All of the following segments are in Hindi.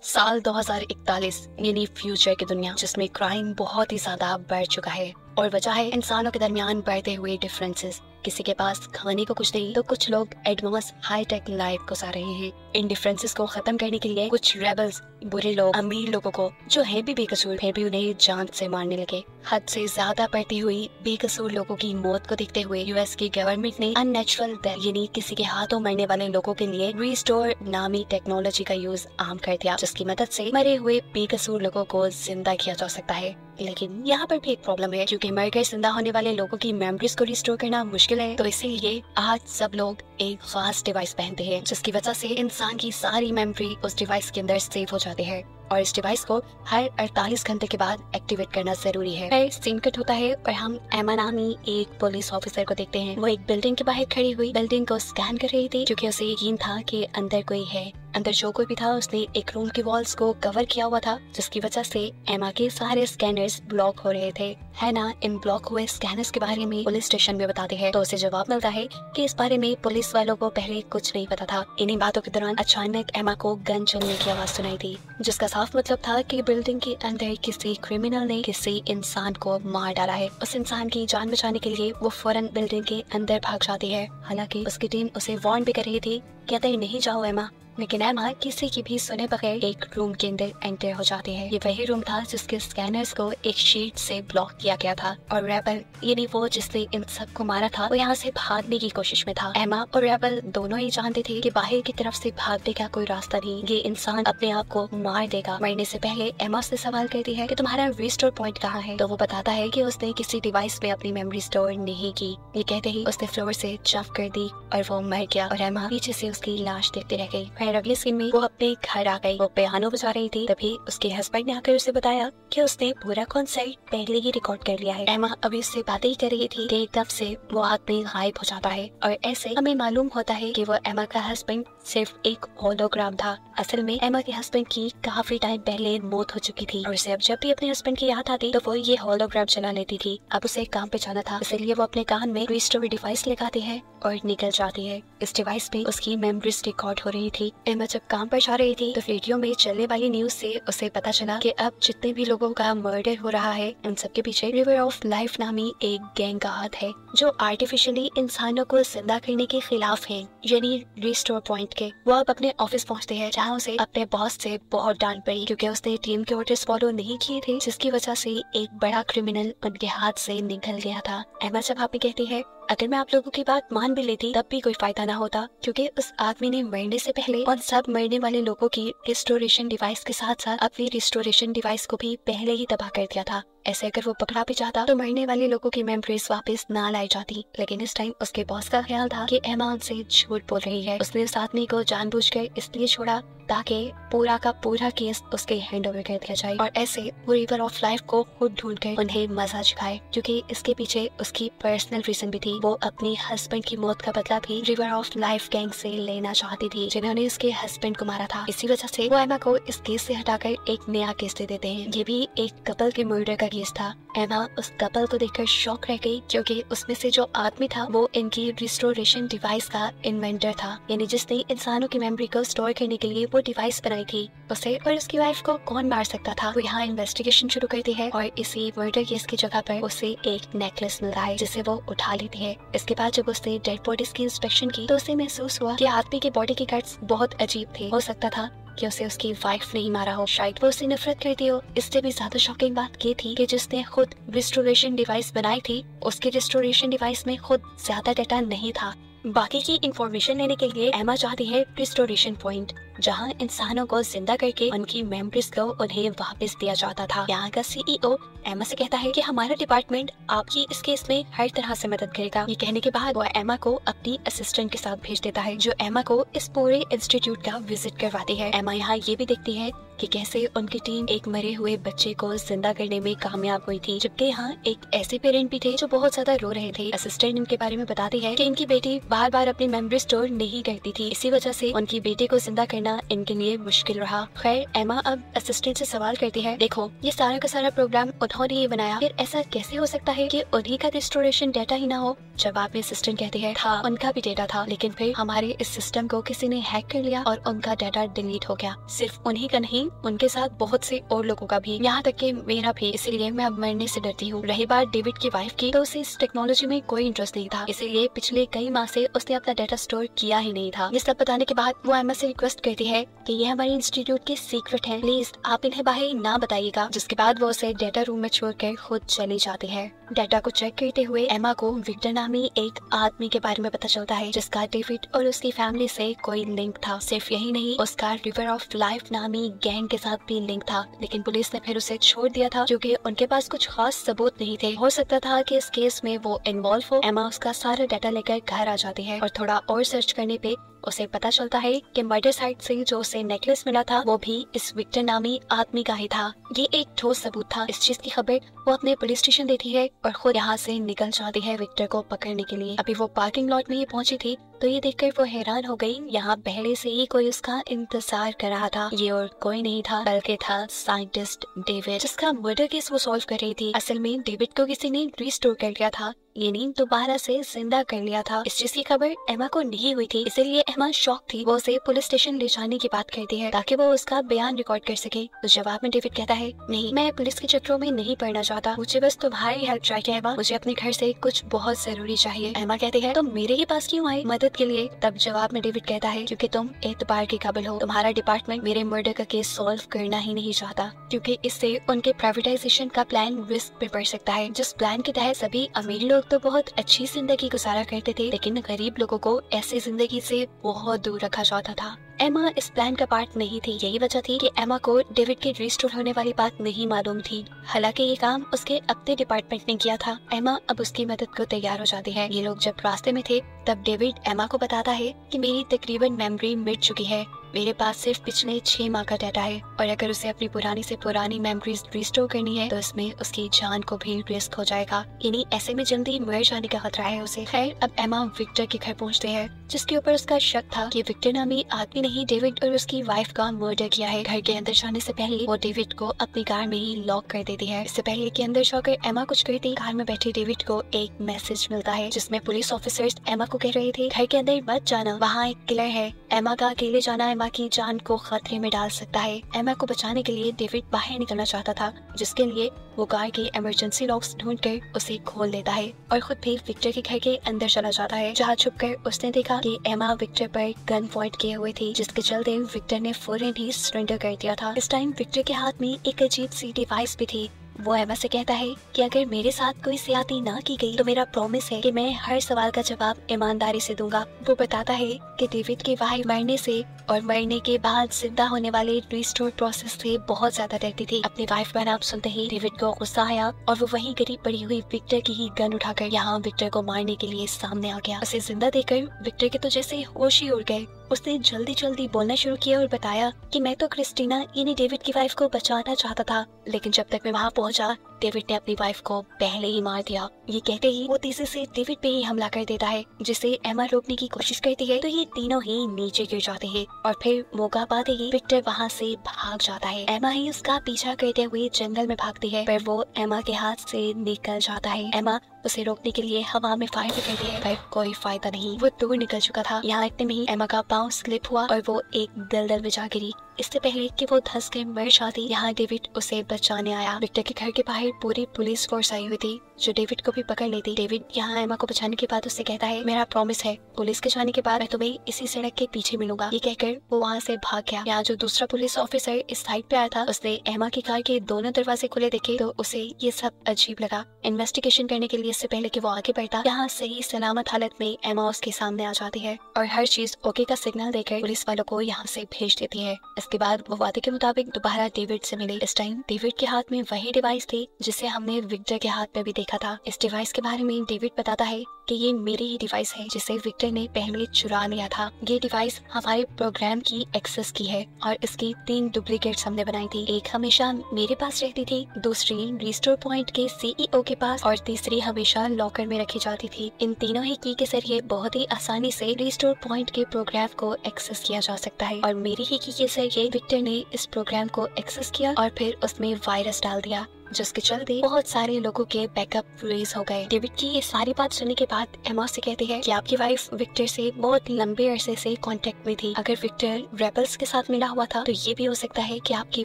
साल 2041 यानी फ्यूचर की दुनिया जिसमें क्राइम बहुत ही ज्यादा बढ़ चुका है और वजह है इंसानों के दरमियान बढ़ते हुए डिफरेंसेस। किसी के पास खाने को कुछ नहीं तो कुछ लोग एडवांस हाई टेक लाइफ गुजार रहे हैं। इन डिफरेंसेस को खत्म करने के लिए कुछ रेबल्स, बुरे लोग, अमीर लोगों को जो है भी बेकसूर फिर भी उन्हें जान से मारने लगे। हद से ज्यादा बढ़ती हुई बेकसूर लोगों की मौत को देखते हुए यूएस की गवर्नमेंट ने अननेचुरल डेथ यानी किसी के हाथों मरने वाले लोगों के लिए रिस्टोर नामी टेक्नोलॉजी का यूज आम कर दिया, जिसकी मदद से मरे हुए बेकसूर लोगों को जिंदा किया जा सकता है। लेकिन यहाँ पर भी एक प्रॉब्लम है, क्योंकि मरकर जिंदा होने वाले लोगों की मेमोरीज को रिस्टोर करना मुश्किल है, तो इसीलिए आज सब लोग एक खास डिवाइस पहनते हैं जिसकी वजह से इंसान की सारी मेमोरी उस डिवाइस के अंदर सेव हो जाती है और इस डिवाइस को हर 48 घंटे के बाद एक्टिवेट करना जरूरी है। फिर सीन कट होता है और हम एमा नामी एक पुलिस ऑफिसर को देखते हैं। वो एक बिल्डिंग के बाहर खड़ी हुई बिल्डिंग को स्कैन कर रही थी, क्योंकि उसे यकीन था कि अंदर कोई है। अंदर जो कोई भी था उसने एक रूम की वॉल्स को कवर किया हुआ था, जिसकी वजह से एमा के सारे स्कैनर्स ब्लॉक हो रहे थे। है ना, इन ब्लॉक हुए स्कैनर्स के बारे में पुलिस स्टेशन में बताते हैं तो उसे जवाब मिलता है कि इस बारे में पुलिस वालों को पहले कुछ नहीं पता था। इन्हीं बातों के दौरान अचानक एमा को गन चलने की आवाज सुनाई थी, जिसका साफ मतलब था कि बिल्डिंग के अंदर किसी क्रिमिनल ने किसी इंसान को मार डाला है। उस इंसान की जान बचाने के लिए वो फौरन बिल्डिंग के अंदर भाग जाती है। हालांकि उसकी टीम उसे वार्न भी कर रही थी कि अंदर नहीं जाओ एमा, लेकिन एमा किसी की भी सुने बगैर एक रूम के अंदर एंटर हो जाती है। ये वही रूम था जिसके स्कैनर्स को एक शीट से ब्लॉक किया गया था और रेबल यानी वो जिसने इन सबको मारा था वो यहाँ से भागने की कोशिश में था। एमा और रेबल दोनों ही जानते थे कि बाहर की तरफ से भागने का कोई रास्ता नहीं, ये इंसान अपने आप को मार देगा। मरने से पहले एमा से सवाल करती है कि तुम्हारा रिस्टोर पॉइंट कहाँ है, तो वो बताता है कि उसने किसी डिवाइस में अपनी मेमोरी स्टोर नहीं की। ये कहते ही उसने फ्लोर से जंप कर दी और वो मर गया और एमा पीछे से उसकी लाश देखते रह गई। फिर अगले सीन में वो अपने घर आ गई। वो पियानो बजा रही थी, तभी उसके हस्बैंड ने आकर उसे बताया कि उसने पूरा कॉन्सर्ट पहले ही रिकॉर्ड कर लिया है। एमा अभी उससे बातें ही कर रही थी कि एकदम से वो आदमी गायब हो जाता है और ऐसे हमें मालूम होता है कि वो एमा का हस्बैंड सिर्फ एक होलोग्राम था। असल में एमा के हस्बैंड की काफी टाइम पहले मौत हो चुकी थी और उसे अब जब भी अपने हस्बैंड की याद आती तो वो ये होलोग्राम चला लेती थी। अब उसे काम पे जाना था, इसलिए वो अपने कान में रिस्टोर डिवाइस लगाती है और निकल जाती है। इस डिवाइस में उसकी मेमोरीज रिकॉर्ड हो रही थी। एमा जब काम पर जा रही थी तो रेडियो में चलने वाली न्यूज से उसे पता चला कि अब जितने भी लोगों का मर्डर हो रहा है उन सबके पीछे रिवर ऑफ लाइफ नामी एक गैंग का हाथ है, जो आर्टिफिशियली इंसानों को जिंदा करने के खिलाफ है, यानी रिस्टोर पॉइंट के। वो अब अपने ऑफिस पहुंचते हैं, जहाँ उसे अपने बॉस से बहुत डांट पड़ी, क्योंकि उसने टीम के ऑर्डर्स फॉलो नहीं किए थे, जिसकी वजह से एक बड़ा क्रिमिनल उनके हाथ से निकल गया था। एमा जब आप कहती है अगर मैं आप लोगों की बात मान भी लेती तब भी कोई फायदा ना होता, क्योंकि उस आदमी ने मरने से पहले और सब मरने वाले लोगों की रिस्टोरेशन डिवाइस के साथ साथ अपनी रिस्टोरेशन डिवाइस को भी पहले ही तबाह कर दिया था। ऐसे अगर वो पकड़ा भी जाता तो मरने वाले लोगों की मेमोरीज वापस ना लाई जाती। लेकिन इस टाइम उसके बॉस का ख्याल था कि एमा उनसे झूठ बोल रही है। उसने उस आदमी को जानबूझकर इसलिए छोड़ा ताकि पूरा का पूरा केस उसके हैंड ओवर कर दिया जाए और ऐसे वो रिवर ऑफ लाइफ को खुद ढूंढकर उन्हें मजा चखाए, क्योंकि इसके पीछे उसकी पर्सनल रीजन भी थी। वो अपनी हस्बैंड की मौत का बदला भी रिवर ऑफ लाइफ गैंग से लेना चाहती थी, जिन्होंने उसके हस्बैंड को मारा था। इसी वजह से वो एमा को इस केस से हटाकर एक नया केस दे देते हैं। ये भी एक कपल के मर्डर का केस था। एमा उस कपल को देखकर शॉक रह गई, क्योंकि उसमें से जो आदमी था वो इनकी रिस्टोरेशन डिवाइस का इन्वेंटर था, यानी जिसने इंसानों की मेमोरी को स्टोर करने के लिए वो डिवाइस बनाई थी। उसे और उसकी वाइफ को कौन मार सकता था? वो यहाँ इन्वेस्टिगेशन शुरू करती है और इसी मर्डर केस की जगह पर उसे एक नेकलेस मिलता है, जिसे वो उठा लेती है। इसके बाद जब उसने डेड बॉडीज की इंस्पेक्शन की तो उसे महसूस हुआ कि आदमी के बॉडी के कट्स बहुत अजीब थे। हो सकता था कि उसे उसकी वाइफ ने ही मारा हो, शायद वो उससे नफरत करती हो। इससे भी ज्यादा शॉकिंग बात ये थी कि जिसने खुद रिस्टोरेशन डिवाइस बनाई थी उसके रिस्टोरेशन डिवाइस में खुद ज्यादा डेटा नहीं था। बाकी की इंफॉर्मेशन लेने के लिए एमा चाहती है रिस्टोरेशन पॉइंट, जहां इंसानों को जिंदा करके उनकी मेमोरीज को उन्हें वापस दिया जाता था। यहाँ का सीईओ एमा से कहता है कि हमारा डिपार्टमेंट आपकी इस केस में हर तरह से मदद करेगा। ये कहने के बाद वो एमा को अपनी असिस्टेंट के साथ भेज देता है, जो एमा को इस पूरे इंस्टीट्यूट का विजिट करवाती है। एमा यहाँ ये भी देखती है कि कैसे उनकी टीम एक मरे हुए बच्चे को जिंदा करने में कामयाब हुई थी, जबकि यहाँ एक ऐसे पेरेंट भी थे जो बहुत ज्यादा रो रहे थे। असिस्टेंट इनके बारे में बताती है कि इनकी बेटी बार बार अपनी मेमोरी स्टोर नहीं करती थी, इसी वजह से उनकी बेटी को जिंदा करना इनके लिए मुश्किल रहा। खैर एमा अब असिस्टेंट से सवाल करती है, देखो ये सारा का सारा प्रोग्राम उन्होंने ही बनाया, फिर ऐसा कैसे हो सकता है कि उन्हीं का रिस्टोरेशन डेटा ही ना हो? जवाब में असिस्टेंट कहती है था, उनका भी डेटा था, लेकिन फिर हमारे इस सिस्टम को किसी ने हैक कर लिया और उनका डाटा डिलीट हो गया। सिर्फ उन्हीं का नहीं, उनके साथ बहुत से और लोगों का भी, यहाँ तक कि मेरा भी। इसीलिए मैं अब मरने से डरती हूँ। रही बात डेविड की वाइफ की, तो उसे इस टेक्नोलॉजी में कोई इंटरेस्ट नहीं था, इसीलिए पिछले कई माह से उसने अपना डाटा स्टोर किया ही नहीं था। ये सब बताने के बाद वो एमा से रिक्वेस्ट करती है कि ये हमारे इंस्टीट्यूट के सीक्रेट है, प्लीज आप इन्हें बाहर ना बताइएगा। जिसके बाद वो उसे डाटा रूम में छोड़कर खुद चली जाती है। डाटा को चेक करते हुए एमा को विक्टर नामी एक आदमी के बारे में पता चलता है, जिसका डेविड और उसकी फैमिली से कोई लिंक था। सिर्फ यही नहीं, उसका रिवर ऑफ लाइफ नामी गैंग के साथ भी लिंक था, लेकिन पुलिस ने फिर उसे छोड़ दिया था क्योंकि उनके पास कुछ खास सबूत नहीं थे। हो सकता था कि इस केस में वो इन्वॉल्व हो। एमा उसका सारा डाटा लेकर घर आ जाती है और थोड़ा और सर्च करने पे उसे पता चलता है कि मर्डर साइट से जो उसे नेकलेस मिला था वो भी इस विक्टर नामी आदमी का ही था। ये एक ठोस सबूत था। इस चीज की खबर वो अपने पुलिस स्टेशन देती है और खुद यहाँ से निकल जाती है विक्टर को पकड़ने के लिए। अभी वो पार्किंग लॉट में ये पहुंची थी तो ये देखकर वो हैरान हो गई। यहाँ पहले से ही कोई उसका इंतजार कर रहा था। ये और कोई नहीं था बल्कि था साइंटिस्ट डेविड, जिसका मर्डर केस वो सॉल्व कर रही थी। असल में डेविड को किसी ने रिस्टोर कर लिया था, यानी दोबारा से जिंदा कर लिया था। इस चीज की खबर एमा को नहीं हुई थी, इसीलिए एमा शॉक थी। वो उसे पुलिस स्टेशन ले जाने की बात करती है ताकि वो उसका बयान रिकॉर्ड कर सके। तो जवाब में डेविड कहता है, नहीं, मैं पुलिस के चक्रों में नहीं पड़ना चाहता, मुझे बस तुम्हारी हेल्प चाहिए एमा, मुझे अपने घर से कुछ बहुत जरूरी चाहिए। एमा कहती है, तुम मेरे ही पास क्यों आई मदद के लिए? तब जवाब में डेविड कहता है, क्योंकि तुम एतबार के काबिल हो। तुम्हारा डिपार्टमेंट मेरे मर्डर का केस सॉल्व करना ही नहीं चाहता, क्योंकि इससे उनके प्राइवेटाइजेशन का प्लान रिस्क पे पड़ सकता है, जिस प्लान के तहत सभी अमीर लोग तो बहुत अच्छी जिंदगी गुजारा करते थे, लेकिन गरीब लोगों को ऐसी जिंदगी से बहुत दूर रखा जाता था। एमा इस प्लान का पार्ट नहीं थी। यही वजह थी कि एमा को डेविड के रिस्टोर होने वाली बात नहीं मालूम थी। हालांकि ये काम उसके अपने डिपार्टमेंट ने किया था। एमा अब उसकी मदद को तैयार हो जाती है। ये लोग जब रास्ते में थे तब डेविड एमा को बताता है कि मेरी तकरीबन मेमोरी मिट चुकी है, मेरे पास सिर्फ पिछले 6 माह का डाटा है और अगर उसे अपनी पुरानी से पुरानी मेमोरीज रिस्टोर करनी है तो इसमें उसकी जान को भी रिस्क हो जाएगा, यानी ऐसे में जल्दी मर जाने का खतरा है उसे। खैर, अब एमा विक्टर के घर पहुंचते हैं, जिसके ऊपर उसका शक था कि विक्टर नामी आदमी ने ही डेविड और उसकी वाइफ का मर्डर किया है। घर के अंदर जाने से पहले वो डेविड को अपनी कार में ही लॉक कर देती है। इससे पहले कि अंदर जाकर एमा कुछ करती, कार में बैठे डेविड को एक मैसेज मिलता है जिसमें पुलिस ऑफिसर्स एमा को कह रहे थे, घर के अंदर मत जाना, वहाँ एक किलर है। एमा का अकेले जाना एमा की जान को खतरे में डाल सकता है। एमा को बचाने के लिए डेविड बाहर निकलना चाहता था, जिसके लिए वो कार के इमरजेंसी लॉक्स ढूंढकर उसे खोल देता है और खुद भी विक्टर के घर के अंदर चला जाता है, जहाँ छुपकर उसने देखा कि एमा विक्टर पर गन पॉइंट किए हुए थी, जिसके चलते विक्टर ने फौरन ही सरेंडर कर दिया था। इस टाइम विक्टर के हाथ में एक अजीब सी डिवाइस भी थी। वो एमा से कहता है कि अगर मेरे साथ कोई ज्यादती ना की गई तो मेरा प्रॉमिस है कि मैं हर सवाल का जवाब ईमानदारी से दूंगा। वो बताता है कि डेविड की वाइफ मरने से और मरने के बाद जिंदा होने वाले रिस्टोर प्रोसेस से बहुत ज्यादा डरती थी। अपनी वाइफ का नाम सुनते ही डेविड को गुस्सा आया और वो वहीं करीब पड़ी हुई विक्टर की ही गन उठाकर यहाँ विक्टर को मारने के लिए सामने आ गया। उसे जिंदा देखकर विक्टर के तो जैसे होश ही उड़ गए। उसने जल्दी जल्दी बोलना शुरू किया और बताया कि मैं तो क्रिस्टीना यानी डेविड की वाइफ को बचाना चाहता था, लेकिन जब तक मैं वहाँ पहुँचा डेविड ने अपनी वाइफ को पहले ही मार दिया। ये कहते ही वो तेजी से डेविड पे ही हमला कर देता है, जिसे एमा रोकने की कोशिश करती है तो ये तीनों ही नीचे गिर जाते हैं और फिर मौका पाते ही विक्टर वहाँ से भाग जाता है। एमा ही उसका पीछा करते हुए जंगल में भागती है, पर वो एमा के हाथ से निकल जाता है। एमा उसे रोकने के लिए हवा में फायर भी करती है, पर कोई फायदा नहीं, वो दूर निकल चुका था। यहाँ इतने में ही एमा का पाँव स्लिप हुआ और वो एक दलदल में जा गिरी। इससे पहले कि वो धंस के मर जाती, यहाँ डेविड उसे बचाने आया। विक्टर के घर के बाहर पूरी पुलिस फोर्स आई हुई थी जो डेविड को भी पकड़ लेती। डेविड यहाँ एमा को बचाने के बाद उससे कहता है, मेरा प्रॉमिस है पुलिस के जाने के बाद मैं तुम्हें इसी सड़क के पीछे मिलूंगा। ये कहकर वो वहाँ से भाग गया। यहाँ जो दूसरा पुलिस ऑफिसर इस साइड पे आया था उसने एमा की कार के दोनों दरवाजे खुले देखे तो उसे ये सब अजीब लगा। इन्वेस्टिगेशन करने के लिए इससे पहले कि वो आगे बढ़ता, यहाँ सही सलामत हालत में एमा उसके सामने आ जाती है और हर चीज ओके का सिग्नल देकर पुलिस वालों को यहाँ से भेज देती है। इसके बाद वो वादे के मुताबिक दोबारा डेविड से मिली। इस टाइम डेविड के हाथ में वही डिवाइस थी जिसे हमने विक्टर के हाथ में भी देखा था। इस डिवाइस के बारे में डेविड बताता है कि ये मेरी ही डिवाइस है जिसे विक्टर ने पहले चुरा लिया था। ये डिवाइस हमारे प्रोग्राम की एक्सेस की है और इसकी 3 डुप्लीकेट्स हमने बनाई थी। एक हमेशा मेरे पास रहती थी, दूसरी रिस्टोर पॉइंट के सीईओ के पास और तीसरी हमेशा लॉकर में रखी जाती थी। इन तीनों ही की के जरिए बहुत ही आसानी से रिस्टोर पॉइंट के प्रोग्राम को एक्सेस किया जा सकता है और मेरी ही की के जरिए विक्टर ने इस प्रोग्राम को एक्सेस किया और फिर उसमें वायरस डाल दिया। जिसके चलते बहुत सारे लोगों के बैकअप रिलीज हो गए। डेविड की ये सारी बात सुनने के बाद एमा से कहती है कि आपकी वाइफ विक्टर से बहुत लंबे अरसे से कांटेक्ट में थी। अगर विक्टर रेबल्स के साथ मिला हुआ था तो ये भी हो सकता है कि आपकी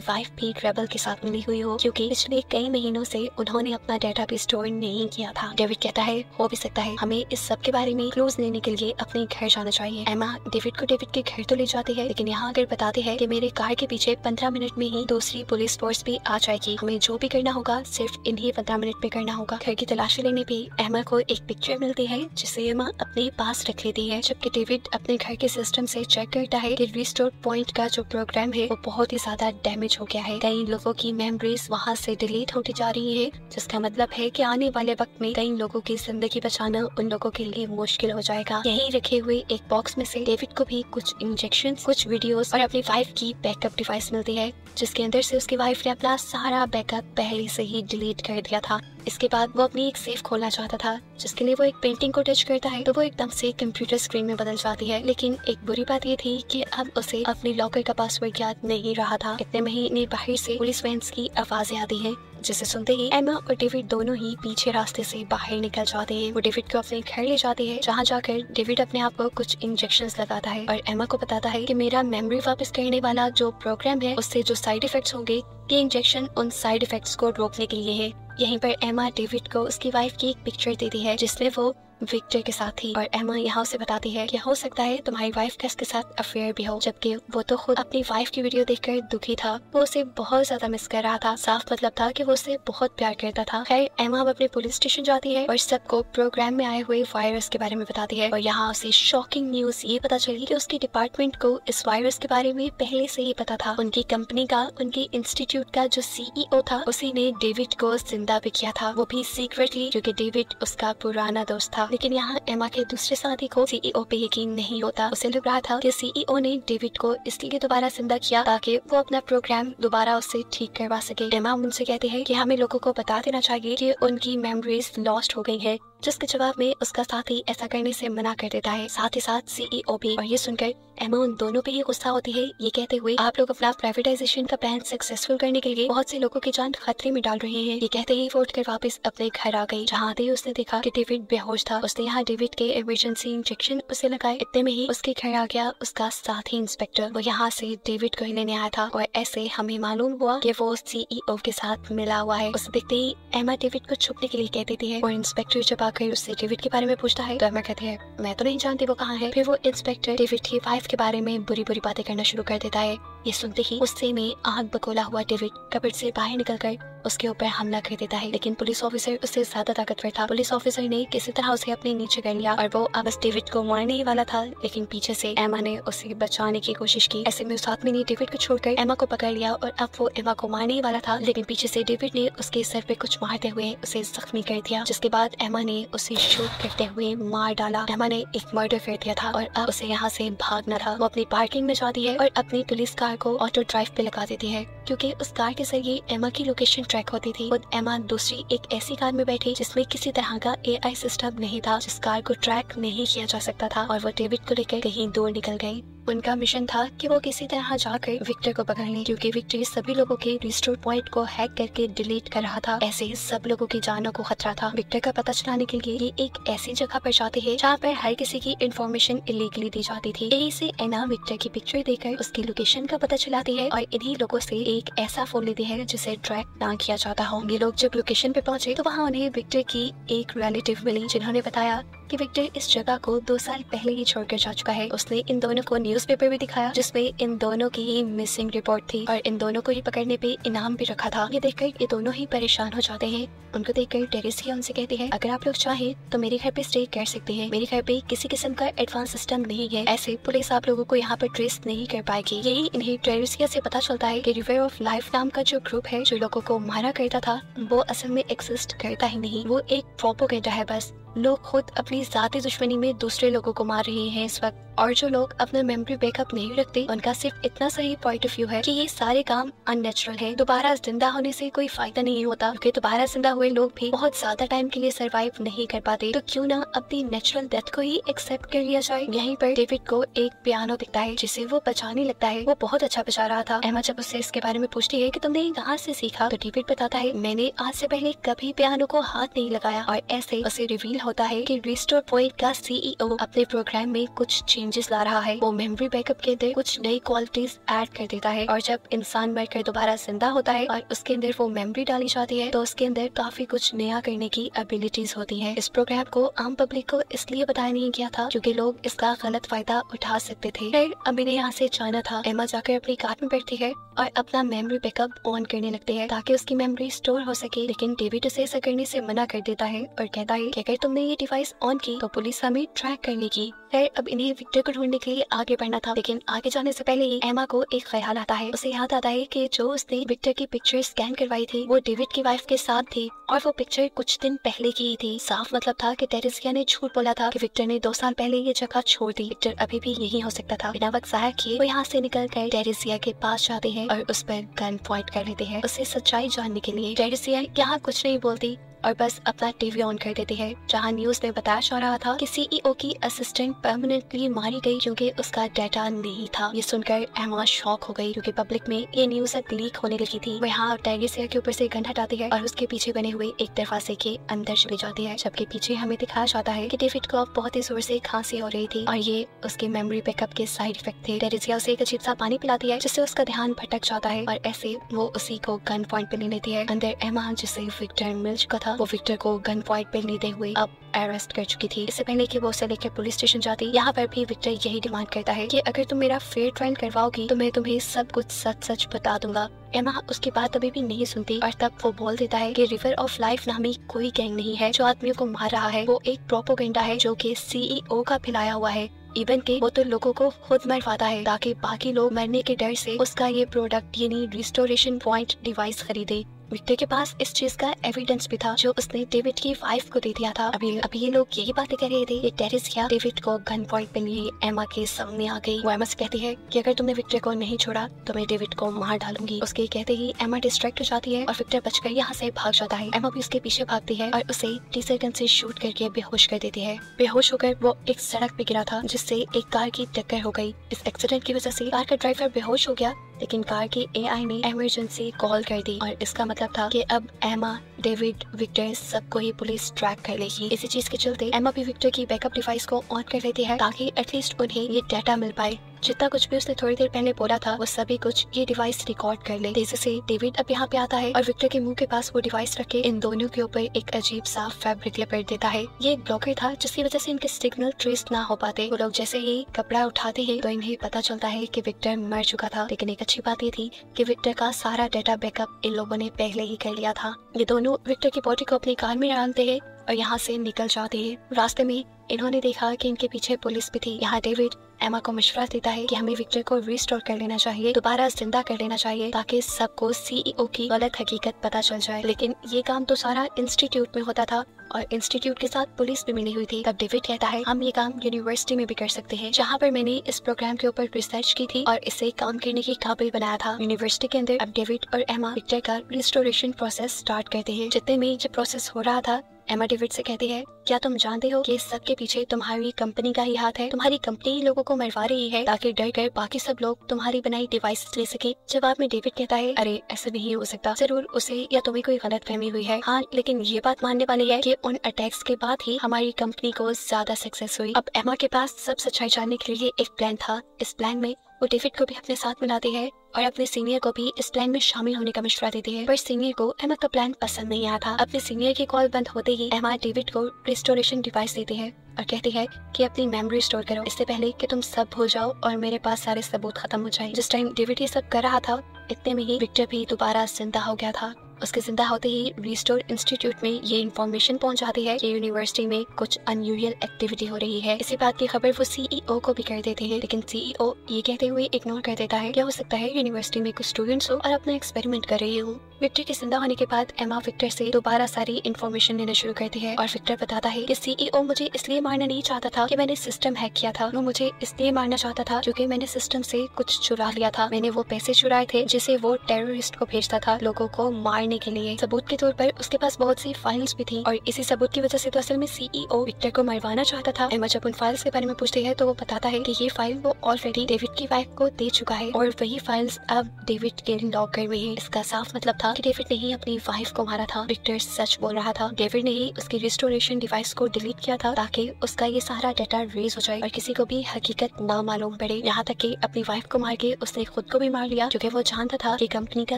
वाइफ भी रेबल के साथ मिली हुई हो, क्योंकि पिछले कई महीनों से उन्होंने अपना डाटा भी स्टोर नहीं किया था। डेविड कहता है हो भी सकता है, हमें इस सब के बारे में क्लूज लेने के लिए अपने घर जाना चाहिए। एमा डेविड के घर तो ले जाती है, लेकिन यहाँ अगर बताते हैं कि मेरे कार के पीछे 15 मिनट में ही दूसरी पुलिस फोर्स भी आ जाएगी, हमें जो भी करना होगा सिर्फ इन्हीं 15 मिनट में करना होगा। घर की तलाशी लेने पे एमा को एक पिक्चर मिलती है जिसे एमा अपने पास रख लेती है, जबकि डेविड अपने घर के सिस्टम से चेक करता है कि रिस्टोर पॉइंट का जो प्रोग्राम है वो बहुत ही ज्यादा डैमेज हो गया है। कई लोगों की मेमोरीज वहाँ से डिलीट होती जा रही है, जिसका मतलब है कि आने वाले वक्त में कई लोगों की जिंदगी बचाना उन लोगों के लिए मुश्किल हो जाएगा। यहीं रखे हुए एक बॉक्स में से डेविड को भी कुछ इंजेक्शन, कुछ वीडियोस और अपनी वाइफ की बैकअप डिवाइस मिलती है, जिसके अंदर से उसकी वाइफ ने अपना सारा बैकअप पहले से ही डिलीट कर दिया था। इसके बाद वो अपनी एक सेफ खोलना चाहता था, जिसके लिए वो एक पेंटिंग को टच करता है तो वो एकदम से कंप्यूटर स्क्रीन में बदल जाती है। लेकिन एक बुरी बात ये थी कि अब उसे अपने लॉकर का पासवर्ड याद नहीं रहा था। इतने में ही बाहर से पुलिस वैन्स की आवाजें आती हैं, जिसे सुनते ही एमा और डेविड दोनों ही पीछे रास्ते से बाहर निकल जाते हैं। वो डेविड को अपने घर ले जाते हैं, जहाँ जाकर डेविड अपने आप को कुछ इंजेक्शंस लगाता है और एमा को बताता है कि मेरा मेमोरी वापस करने वाला जो प्रोग्राम है उससे जो साइड इफेक्ट्स होंगे, ये इंजेक्शन उन साइड इफेक्ट्स को रोकने के लिए है। यहीं पर एमा डेविड को उसकी वाइफ की एक पिक्चर देती है जिसमें वो विक्टर के साथ थी, और एमा यहाँ से बताती है कि हो सकता है तुम्हारी वाइफ का इसके साथ अफेयर भी हो, जबकि वो तो खुद अपनी वाइफ की वीडियो देखकर दुखी था। वो उसे बहुत ज्यादा मिस कर रहा था। साफ मतलब था कि वो उसे बहुत प्यार करता था। खैर एमा अब अपने पुलिस स्टेशन जाती है और सबको प्रोग्राम में आए हुए वायरस के बारे में बताती है, और यहाँ उसे शॉकिंग न्यूज ये पता चली कि उसके डिपार्टमेंट को इस वायरस के बारे में पहले से ही पता था। उनकी कंपनी का, उनके इंस्टीट्यूट का जो CEO था उसी ने डेविड को जिंदा भी किया था, वो भी सीक्रेटली, क्योंकि डेविड उसका पुराना दोस्त था। लेकिन यहाँ एमा के दूसरे साथी को CEO पे यकीन नहीं होता। उसे लग रहा था कि CEO ने डेविड को इसलिए दोबारा जिंदा किया ताकि वो अपना प्रोग्राम दोबारा उससे ठीक करवा सके। एमा उनसे कहती है कि हमें लोगों को बता देना चाहिए कि उनकी मेमोरीज लॉस्ट हो गई है, जिसके जवाब में उसका साथी ऐसा करने से मना कर देता है, साथ ही साथ CEO भी। और ये सुनकर एमा उन दोनों पे ही गुस्सा होती है, ये कहते हुए आप लोग अपना प्राइवेटाइजेशन का प्लान सक्सेसफुल करने के लिए बहुत से लोगों की जान खतरे में डाल रहे हैं। ये कहते ही वो उठकर वापस अपने घर आ गई, जहाँ आते ही उसने देखा कि डेविड बेहोश था। उसने यहाँ डेविड के इमरजेंसी इंजेक्शन उसे लगाए। इतने में ही उसके घर आ गया उसका साथी इंस्पेक्टर। वो यहाँ से डेविड को ही लेने आया था और ऐसे हमें मालूम हुआ कि वो CEO के साथ मिला हुआ है। उसे देखते ही एमा डेविड को छुपने के लिए कह देती है और इंस्पेक्टर जब आकर उससे डेविड के बारे में पूछता है तो एमा कहती है मैं तो नहीं जानती वो कहाँ है। फिर वो इंस्पेक्टर डेविड की वाइफ के बारे में बुरी बुरी बातें करना शुरू कर देता है। ये सुनते ही गुस्से में आग बकोला हुआ डेविड कबर्ड से बाहर निकलकर उसके ऊपर हमला कर देता है, लेकिन पुलिस ऑफिसर उससे ज्यादा ताकतवर था। पुलिस ऑफिसर ने किसी तरह उसे अपने नीचे कर लिया और वो अब बस डेविड को मारने ही वाला था, लेकिन पीछे से एमा ने उसे बचाने की कोशिश की। ऐसे में उस आदमी ने डेविड को छोड़कर एमा को पकड़ लिया और अब वो एमा को मारने ही वाला था, लेकिन पीछे से डेविड ने उसके सर पे कुछ मारते हुए उसे जख्मी कर दिया, जिसके बाद एमा ने उसे शूट करते हुए मार डाला। एमा ने एक मर्डर कर दिया था और अब उसे यहाँ से भागना था। वो अपनी पार्किंग में जाती है और अपनी पुलिस कार को ऑटो ड्राइव पे लगा देती है, क्योंकि उस कार के जरिए एमा की लोकेशन ट्रैक होती थी। खुद एमा दूसरी एक ऐसी कार में बैठी जिसमें किसी तरह का AI सिस्टम नहीं था, जिस कार को ट्रैक नहीं किया जा सकता था, और वो डेविड को लेकर कहीं दूर निकल गई। उनका मिशन था कि वो किसी तरह जाकर विक्टर को पकड़ लें, क्योंकि विक्टर सभी लोगों के रिस्टोर पॉइंट को हैक करके डिलीट कर रहा था। ऐसे ही सब लोगों की जानों को खतरा था। विक्टर का पता चलाने के लिए ये एक ऐसी जगह पर जाते हैं जहाँ पर हर किसी की इंफॉर्मेशन इलीगली दी जाती थी। यही से एना विक्टर की पिक्चर देखकर उसकी लोकेशन का पता चलाती है और इन्हीं लोगों से एक ऐसा फोन लेती है जिसे ट्रैक ना किया जाता हो। ये लोग जब लोकेशन पे पहुंचे तो वहाँ उन्हें विक्टर की एक रिलेटिव मिली, जिन्होंने बताया कि विक्टर इस जगह को 2 साल पहले ही छोड़कर जा चुका है। उसने इन दोनों को न्यूज़पेपर भी दिखाया जिसमें इन दोनों की ही मिसिंग रिपोर्ट थी और इन दोनों को ही पकड़ने पे इनाम भी रखा था। ये देखकर ये दोनों ही परेशान हो जाते हैं। उनको देखकर टेरेसिया उनसे कहती है अगर आप लोग चाहें तो मेरे घर पे स्टे कर सकते हैं, मेरे घर पे किसी किस्म का एडवांस सिस्टम नहीं है, ऐसे पुलिस आप लोगों को यहाँ पर ट्रेस नहीं कर पाएगी। यही इन्हें टेरेसिया से पता चलता है कि रिवर ऑफ लाइफ नाम का जो ग्रुप है जो लोगों को मारा करता था वो असल में एक्सिस्ट करता ही नहीं, वो एक प्रोपेगेंडा है बस। लोग खुद अपनी जाती दुश्मनी में दूसरे लोगों को मार रहे हैं इस वक्त, और जो लोग अपना मेमोरी बैकअप नहीं रखते उनका सिर्फ इतना सही पॉइंट ऑफ व्यू है कि ये सारे काम अननेचुरल है। दोबारा जिंदा होने से कोई फायदा नहीं होता, क्योंकि दोबारा जिंदा हुए लोग भी बहुत ज्यादा टाइम के लिए सरवाइव नहीं कर पाते। तो क्यों ना अपनी नेचुरल डेथ को ही एक्सेप्ट कर लिया जाए। यहीं पर डेविड को एक पियानो दिखता है जिसे वो बजाने लगता है। वो बहुत अच्छा बजा रहा था। एमा जब उससे इसके बारे में पूछती है कि तुमने ये कहाँ से सीखा, तो डेविड बताता है मैंने आज से पहले कभी पियानो को हाथ नहीं लगाया। और ऐसे उसे रिवील होता है कि रिस्टोर पॉइंट का सीईओ अपने प्रोग्राम में कुछ चेंजेस ला रहा है। वो मेमोरी बैकअप के अंदर कुछ नई क्वालिटीज ऐड कर देता है और जब इंसान मरकर दोबारा जिंदा होता है और उसके अंदर वो मेमोरी डाली जाती है तो उसके अंदर काफी कुछ नया करने की एबिलिटीज होती हैं। इस प्रोग्राम को आम पब्लिक को इसलिए बताया नहीं गया था क्योंकि लोग इसका गलत फायदा उठा सकते थे। फिर अभी ने यहाँ से जाना था। एमा जाकर अपनी कार में बैठती है और अपना मेमोरी बैकअप ऑन करने लगती है ताकि उसकी मेमोरी स्टोर हो सके, लेकिन डेविड उसे ऐसा करने से मना कर देता है और कहता है कि अगर तुमने ये डिवाइस ऑन की तो पुलिस हमें ट्रैक कर लेगी। फिर अब इन्हें विक्टर को ढूंढने के लिए आगे बढ़ना था, लेकिन आगे जाने से पहले ही एमा को एक ख्याल आता है। उसे याद आता है कि जो उसने विक्टर की पिक्चर स्कैन करवाई थी वो डेविड की वाइफ के साथ थी और वो पिक्चर कुछ दिन पहले की ही थी। साफ मतलब था कि टेरेसिया ने झूठ बोला था कि विक्टर ने 2 साल पहले ये जगह छोड़ दी। विक्टर अभी भी यही हो सकता था। बिना वक्त जाया किए वो यहाँ से निकल कर टेरेसिया के पास जाते हैं और उस पर गन पॉइंट कर लेते हैं उसे सच्चाई जानने के लिए। टेरेसिया यहाँ कुछ नहीं बोलती और बस अपना टीवी ऑन कर देती है, जहां न्यूज में बताया जा रहा था कि सीईओ की असिस्टेंट परमानेंटली मारी गई क्योंकि उसका डाटा नहीं था। ये सुनकर एमा शॉक हो गई क्योंकि पब्लिक में ये न्यूज अब लीक होने लगी थी। वो यहाँ टेरेसिया के ऊपर से गन हटाती है और उसके पीछे बने हुए एक दरवाजे के अंदर चली जाती है, जबकि पीछे हमें दिखाया जाता है कि डेविड को अब बहुत ही जोर से खांसी हो रही थी और ये उसके मेमोरी बैकअप के साइड इफेक्ट थे। टेरेसिया उसे एक अजीब सा पानी पिलाती है जिससे उसका ध्यान भटक जाता है और ऐसे वो उसी को गन पॉइंट पे ले लेती है। अंदर एमा जिसे विक्टर मिल चुका था वो विक्टर को गन पॉइंट पे लेते हुए अब अरेस्ट कर चुकी थी। इससे पहले कि वो उसे लेकर पुलिस स्टेशन जाती, यहाँ पर भी विक्टर यही डिमांड करता है कि अगर तुम मेरा फेयर ट्रायल करवाओगी तो मैं तुम्हें सब कुछ सच सच बता दूंगा। एमा उसकी बात अभी भी नहीं सुनती और तब वो बोल देता है कि रिवर ऑफ लाइफ नामी कोई गैंग नहीं है जो आदमियों को मार रहा है, वो एक प्रोपोगेंडा है जो कि सीईओ का फैलाया हुआ है। इवन के वो तो लोगों को खुद मरवाता है ताकि बाकी लोग मरने के डर से उसका ये प्रोडक्ट यानी रिस्टोरेशन पॉइंट डिवाइस खरीदे। विक्टर के पास इस चीज का एविडेंस भी था जो उसने डेविड की वाइफ को दे दिया था। अभी ये लोग यही बातें कर रहे थे। ये टेरेसिया डेविड को गन पॉइंट पे लिए एमा के सामने आ गई। वो एमा से कहती है कि अगर तुमने विक्टर को नहीं छोड़ा तो मैं डेविड को मार डालूंगी। उसके कहते ही एमा डिस्ट्रैक्ट हो जाती है और विक्टर बचकर यहाँ से भाग जाता है। एमा भी उसके पीछे भागती है और उसे टीजर गन से शूट करके बेहोश कर देती है। बेहोश होकर वो एक सड़क पे गिरा था जिससे एक कार की टक्कर हो गई। इस एक्सीडेंट की वजह से कार का ड्राइवर बेहोश हो गया, लेकिन कार की एआई ने इमरजेंसी कॉल कर दी और इसका मतलब था कि अब एमा, डेविड, विक्टर सबको ही पुलिस ट्रैक कर लेगी। इसी चीज के चलते एमा भी विक्टर की बैकअप डिवाइस को ऑन कर लेती है ताकि एटलीस्ट उन्हें ये डाटा मिल पाए। जितना कुछ भी उसने थोड़ी देर पहले बोला था वो सभी कुछ ये डिवाइस रिकॉर्ड कर ले। तेजी से डेविड अब यहाँ पे आता है और विक्टर के मुंह के पास वो डिवाइस रख के इन दोनों के ऊपर एक अजीब सा फैब्रिक लपेट देता है। ये एक ब्लॉकर था जिसकी वजह से इनके सिग्नल ट्रेस ना हो पाते। वो लोग जैसे ही कपड़ा उठाते हैं तो इन्हें पता चलता है कि विक्टर मर चुका था, लेकिन एक अच्छी बात ये थी कि विक्टर का सारा डाटा बैकअप इन लोगों ने पहले ही कर लिया था। ये दोनों विक्टर की बॉडी को अपनी कार में डालते हैं और यहाँ से निकल जाते हैं। रास्ते में इन्होंने देखा कि इनके पीछे पुलिस भी थी। यहाँ डेविड एमा को मशवरा देता है कि हमें विक्टर को रिस्टोर कर लेना चाहिए, दोबारा जिंदा कर लेना चाहिए ताकि सबको सीईओ की गलत हकीकत पता चल जाए। लेकिन ये काम तो सारा इंस्टीट्यूट में होता था और इंस्टीट्यूट के साथ पुलिस भी मिली हुई थी। तब डेविड कहता है हम ये काम यूनिवर्सिटी में भी कर सकते हैं, जहाँ पर मैंने इस प्रोग्राम के ऊपर रिसर्च की थी और इसे काम करने के काबिल बनाया था। यूनिवर्सिटी के अंदर अब डेविड और एमा विक्टर का रिस्टोरेशन प्रोसेस स्टार्ट करते हैं। जितने में ये प्रोसेस हो रहा था एमा डेविड से कहती है क्या तुम जानते हो कि सब के पीछे तुम्हारी कंपनी का ही हाथ है? तुम्हारी कंपनी ही लोगों को मरवा रही है ताकि डर कर बाकी सब लोग तुम्हारी बनाई डिवाइस ले सके। जवाब में डेविड कहता है अरे ऐसा नहीं हो सकता, जरूर उसे या तुम्हें कोई गलत फहमी हुई है। हाँ लेकिन ये बात मानने वाली है कि उन अटैक्स के बाद ही हमारी कंपनी को ज्यादा सक्सेस हुई। अब एमा के पास सब सच्चाई जानने के लिए एक प्लान था। इस प्लान में वो डेविड को भी अपने साथ मिलाती है और अपने सीनियर को भी इस प्लान में शामिल होने का मशवरा देती है, पर सीनियर को एमा का प्लान पसंद नहीं आया था। अपने सीनियर की कॉल बंद होते ही एमा डेविड को रिस्टोरेशन डिवाइस देती है और कहती है कि अपनी मेमोरी स्टोर करो इससे पहले कि तुम सब भूल जाओ और मेरे पास सारे सबूत खत्म हो जाए। जिस टाइम डेविड ये सब कर रहा था इतने में ही विक्टर भी दोबारा जिंदा हो गया था उसके जिंदा होते ही रिस्टोर इंस्टीट्यूट में ये इन्फॉर्मेशन पहुंच जाती है कि यूनिवर्सिटी में कुछ अनयूजुअल एक्टिविटी हो रही है। इसी बात की खबर वो सीईओ को भी कर देते हैं, लेकिन सीईओ ये कहते हुए इग्नोर कर देता है क्या हो सकता है यूनिवर्सिटी में कुछ स्टूडेंट्स हो और अपना एक्सपेरिमेंट कर रही हो। विक्टर के जिंदा होने के बाद एमा विक्टर से दोबारा सारी इन्फॉर्मेशन लेना शुरू करती है और विक्टर बताता है कि सीईओ मुझे इसलिए मारना नहीं चाहता था कि मैंने सिस्टम हैक किया था, वो मुझे इसलिए मारना चाहता था क्योंकि मैंने सिस्टम से कुछ चुरा लिया था। मैंने वो पैसे चुराए थे जिसे वो टेररिस्ट को भेजता था लोगों को मारने के लिए। सबूत के तौर पर उसके पास बहुत सी फाइल्स भी थी और इसी सबूत की वजह से तो असल में सीईओ विक्टर को मरवाना चाहता था। एमा जब उन फाइल्स के बारे में पूछती है तो वो बताता है कि ये फाइल वो ऑलरेडी डेविड की वाइफ को दे चुका है और वही फाइल्स अब डेविड के लॉकर में है। इसका साफ मतलब था कि डेविड ने ही अपनी वाइफ को मारा था। विक्टर सच बोल रहा था। डेविड ने ही उसकी रिस्टोरेशन डिवाइस को डिलीट किया था ताकि उसका ये सारा डाटा रेज हो जाए और किसी को भी हकीकत ना मालूम पड़े। यहाँ तक कि अपनी वाइफ को मार के उसने खुद को भी मार लिया क्योंकि वो जानता था कि कंपनी का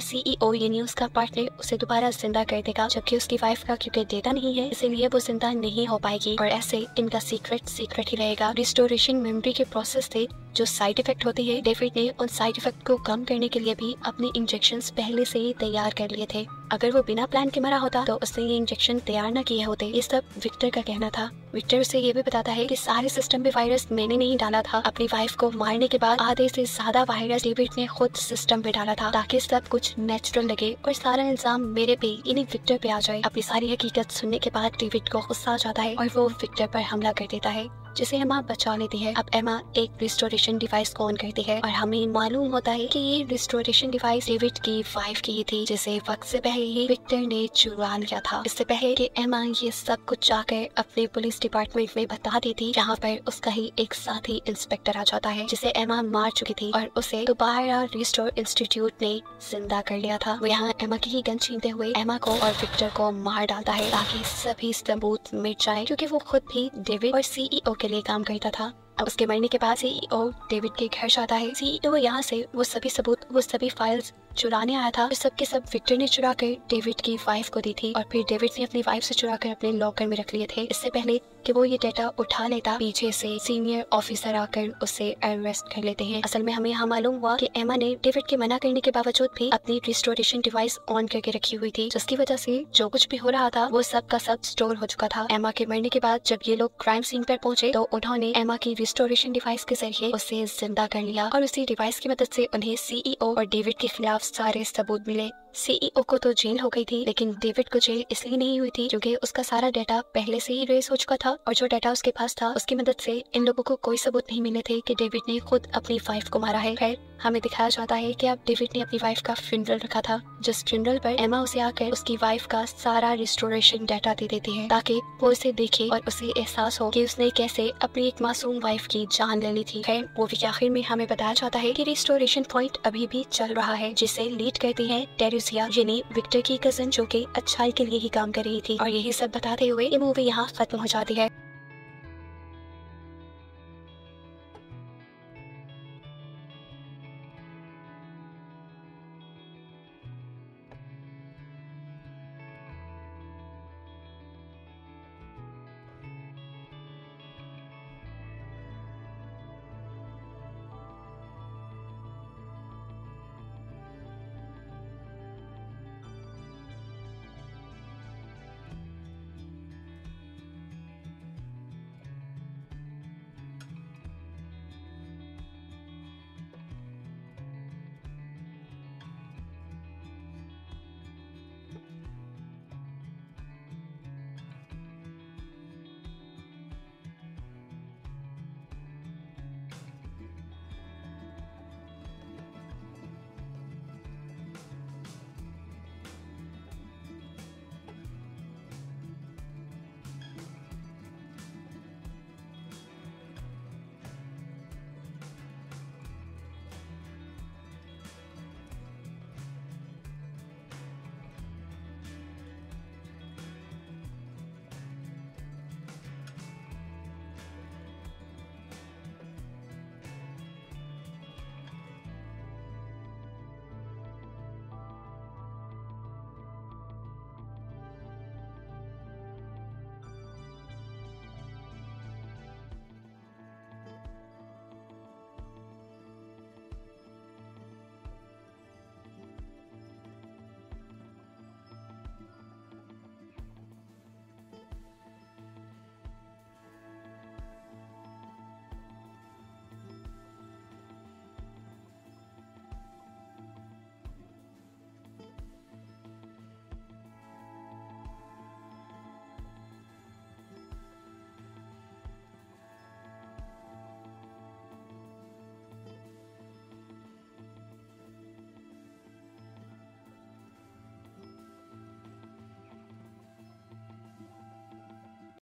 सीईओ यानी उसका पार्टनर उसे दोबारा जिंदा कर देगा, जबकि उसकी वाइफ का क्योंकि डेटा नहीं है इसीलिए वो जिंदा नहीं हो पाएगी और ऐसे इनका सीक्रेट ही रहेगा। रिस्टोरेशन मेमोरी के प्रोसेस थे जो साइड इफेक्ट होती है। डेविड ने उन साइड इफेक्ट को कम करने के लिए भी अपने इंजेक्शंस पहले से ही तैयार कर लिए थे। अगर वो बिना प्लान के मरा होता तो उसने ये इंजेक्शन तैयार न किए होते। ये सब विक्टर का कहना था। विक्टर उसे ये भी बताता है कि सारे सिस्टम में वायरस मैंने नहीं डाला था। अपनी वाइफ को मारने के बाद आधे से ज्यादा वायरस डेविड ने खुद सिस्टम पे डाला था ताकि सब कुछ नेचुरल लगे और सारा इल्जाम मेरे पे यानी विक्टर पे आ जाए। अपनी सारी हकीकत सुनने के बाद डेविड को गुस्सा आ जाता है और वो विक्टर पर हमला कर देता है जिसे एमा बचा लेती है। अब एमा एक रिस्टोरेशन डिवाइस को ऑन करती है और हमें मालूम होता है कि ये रिस्टोरेशन डिवाइस डेविड की वाइफ की ही थी जिसे वक्त से पहले ही विक्टर ने चुरा लिया था। इससे पहले कि एमा ये सब कुछ जाकर अपने पुलिस डिपार्टमेंट में बता देती, यहाँ पर उसका ही एक साथी इंस्पेक्टर आ जाता है जिसे एमा मार चुकी थी और उसे दोबारा रिस्टोर इंस्टीट्यूट ने जिंदा कर लिया था। वो यहाँ एमा की ही गन छीनते हुए एमा को और विक्टर को मार डालता है ताकि सभी सबूत मिट जाए क्योंकि वो खुद भी डेविड और सीईओ के लिए काम करता था। अब उसके मरने के बाद सीईओ डेविड के घर जाता है। सीईओ यहाँ से वो सभी सबूत वो सभी फाइल्स चुराने आया था। सब के सब विक्टर ने चुरा कर डेविड की वाइफ को दी थी और फिर डेविड ने अपनी वाइफ से चुरा कर अपने लॉकर में रख लिए थे। इससे पहले कि वो ये डेटा उठा लेता, पीछे से सीनियर ऑफिसर आकर उसे अरेस्ट कर लेते हैं। असल में हमें यहाँ मालूम हुआ कि एमा ने डेविड के मना करने के बावजूद भी अपनी रिस्टोरेशन डिवाइस ऑन करके रखी हुई थी, जिसकी वजह से जो कुछ भी हो रहा था वो सब का सब स्टोर हो चुका था। एमा के मरने के बाद जब ये लोग क्राइम सीन पर पहुंचे तो उन्होंने एमा की रिस्टोरेशन डिवाइस के जरिए उसे जिंदा कर लिया और उसी डिवाइस की मदद से उन्हें सीईओ और डेविड के खिलाफ सारे सबूत मिले। सीईओ को तो जेल हो गई थी लेकिन डेविड को जेल इसलिए नहीं हुई थी क्योंकि उसका सारा डाटा पहले से ही रेस हो चुका था और जो डाटा उसके पास था उसकी मदद से इन लोगों को कोई सबूत नहीं मिले थे कि डेविड ने खुद अपनी वाइफ को मारा है। खैर हमें दिखाया जाता है कि अब डेविड ने अपनी वाइफ का फ्यूनरल रखा था, जिस फ्यूनरल पर एमा उसे आकर उसकी वाइफ का सारा रिस्टोरेशन डाटा दे देती है ताकि वो उसे देखे और उसे एहसास हो कि उसने कैसे अपनी एक मासूम वाइफ की जान ले ली थी। खैर मूवी के आखिर में हमें बताया जाता है कि रिस्टोरेशन पॉइंट अभी भी चल रहा है जिसे लीड करती है टेरेसिया यानी विक्टर की कजन जो कि अच्छाई के लिए ही काम कर रही थी। और यही सब बताते हुए ये मूवी यहाँ खत्म हो जाती है।